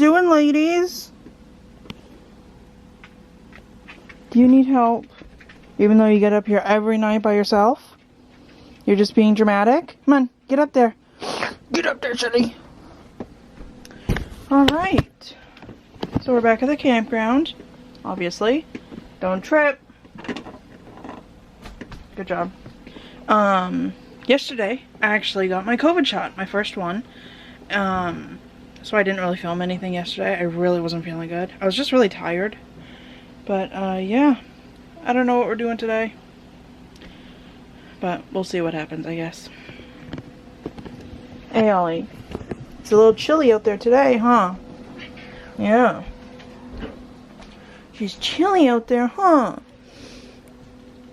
doing, ladies? Do you need help? Even though you get up here every night by yourself? You're just being dramatic? Come on, get up there. Get up there, Chili. Alright. So we're back at the campground. Obviously. Don't trip. Good job. Yesterday, I actually got my COVID shot. My first one. So I didn't really film anything yesterday. I really wasn't feeling good. I was just really tired. But, yeah. I don't know what we're doing today. But we'll see what happens, I guess. Hey, Ollie. It's a little chilly out there today, huh? Yeah. She's chilly out there, huh?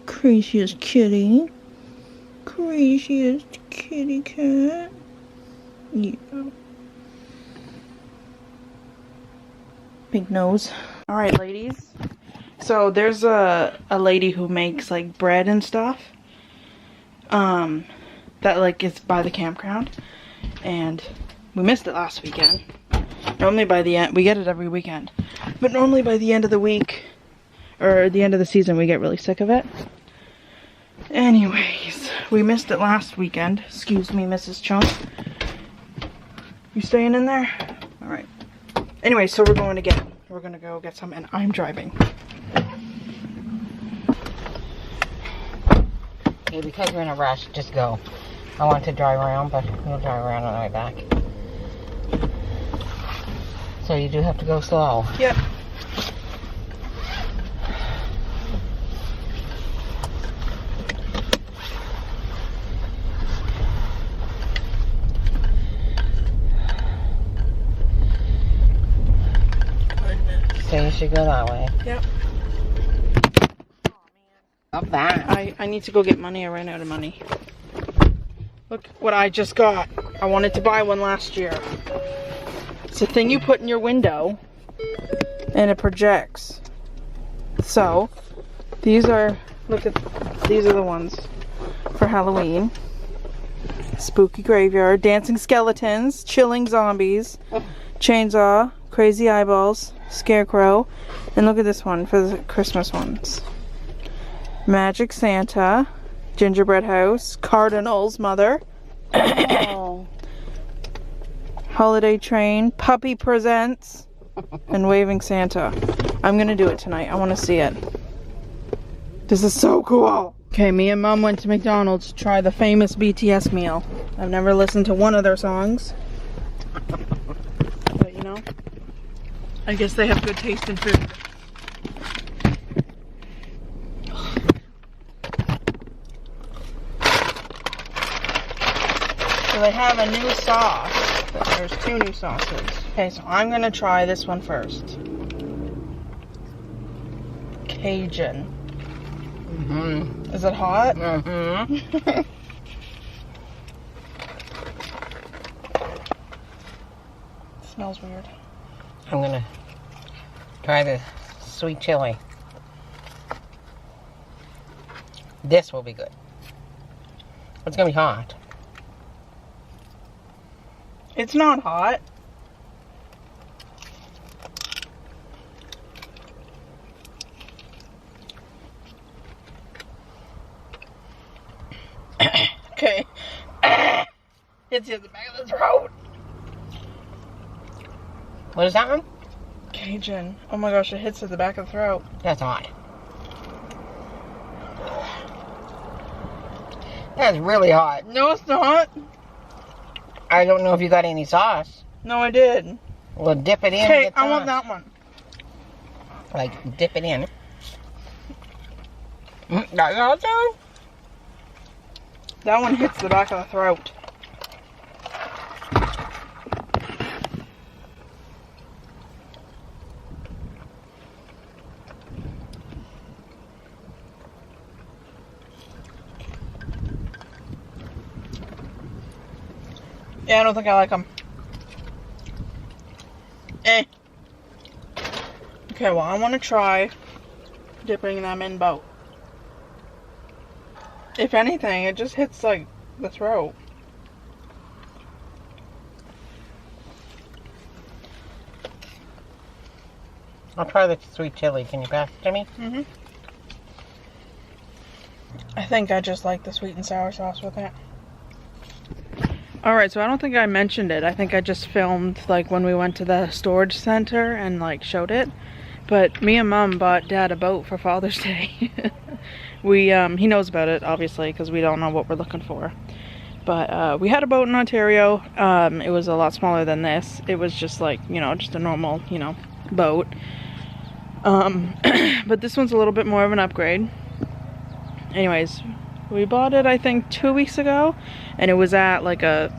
Craziest kitty. Craziest kitty cat. Yeah. Pink nose. Alright, ladies. So there's a lady who makes like bread and stuff. That like is by the campground. And we missed it last weekend. Normally by the end, we get it every weekend. But normally by the end of the week, or the end of the season, we get really sick of it. Anyways, we missed it last weekend. Excuse me, Mrs. Chunk. You staying in there? Alright. Anyway, so we're going to go get some, and I'm driving. Yeah, because we're in a rush, just go. I want to drive around, but we'll drive around on the way back. So you do have to go slow. Yep. So you should go that way. Yep. Not that. I need to go get money. I ran out of money. Look what I just got. I wanted to buy one last year. It's a thing you put in your window and it projects. So these are, these are the ones for Halloween. Spooky graveyard, dancing skeletons, chilling zombies, chainsaw, crazy eyeballs, scarecrow, and look at this one for the Christmas ones. Magic Santa, gingerbread house, Cardinal's mother, Oh. holiday train, puppy presents, and waving Santa. I'm gonna do it tonight. I want to see it. This is so cool. Okay, me and Mom went to McDonald's to try the famous BTS meal. I've never listened to one of their songs, but you know, I guess they have good taste in food. So they have a new sauce. There's 2 new sauces. Okay, so I'm gonna try this one first. Cajun. Mm-hmm. Is it hot? Mm-hmm. Smells weird. I'm gonna try the sweet chili. This will be good. It's gonna be hot. It's not hot. Okay. It's in the back of the throat. What is that one? Cajun. Oh my gosh, it hits at the back of the throat. That's hot. That's really hot. No, it's not. I don't know if you got any sauce. No, I did. Well, dip it in. and Okay, get I want sauce. that one. Like, dip it in. That's awesome. That one hits the back of the throat. Yeah, I don't think I like them. Eh. Okay, well, I want to try dipping them in both. If anything, it just hits, like, the throat. I'll try the sweet chili. Can you pass it to me? Mm-hmm. I think I just like the sweet and sour sauce with it. Alright, so I don't think I mentioned it. I think I just filmed like when we went to the storage center and like showed it. But me and Mom bought Dad a boat for Father's Day. He knows about it, obviously, because we don't know what we're looking for. But we had a boat in Ontario. It was a lot smaller than this. It was just like, you know, just a normal, you know, boat. But this one's a little bit more of an upgrade. Anyways, we bought it I think 2 weeks ago, and it was at like a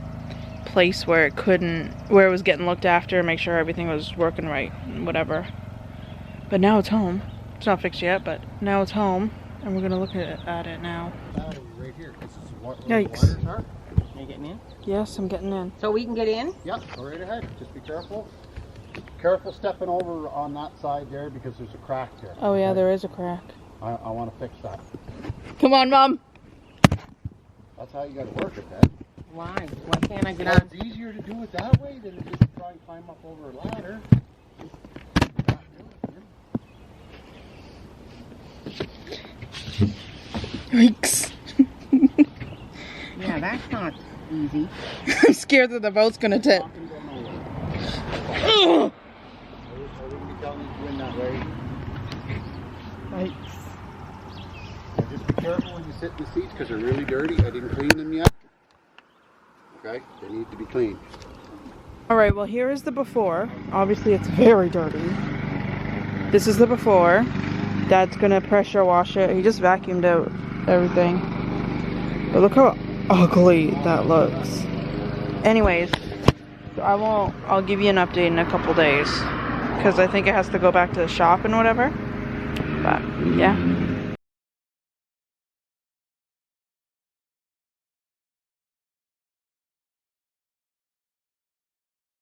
place where it was getting looked after, make sure everything was working right and whatever. But now it's home. It's not fixed yet, but now it's home, and we're gonna look at it now. Right here, this is what Yikes. are. Are you getting in? Yes, I'm getting in. So we can get in? Yep, go right ahead. Just be careful. Careful stepping over on that side there because there's a crack there. Oh yeah, there is a crack. I want to fix that. Come on, Mom. That's how you got to work it, then. Why? Why can't I get Well, on? it's easier to do it that way than to just try and climb up over a ladder. Yikes. Yeah, that's not easy. I'm scared that the boat's gonna tip. Walking down the way. Ugh. I wouldn't be telling you to go in that way. Yikes. And just be careful when you sit in the seats because they're really dirty. I didn't clean them yet. Okay, they need to be cleaned. Alright, well here is the before. Obviously it's very dirty. This is the before. Dad's gonna pressure wash it. He just vacuumed out everything. But look how ugly that looks. Anyways, so I'll give you an update in a couple days. Because I think it has to go back to the shop and whatever. But yeah.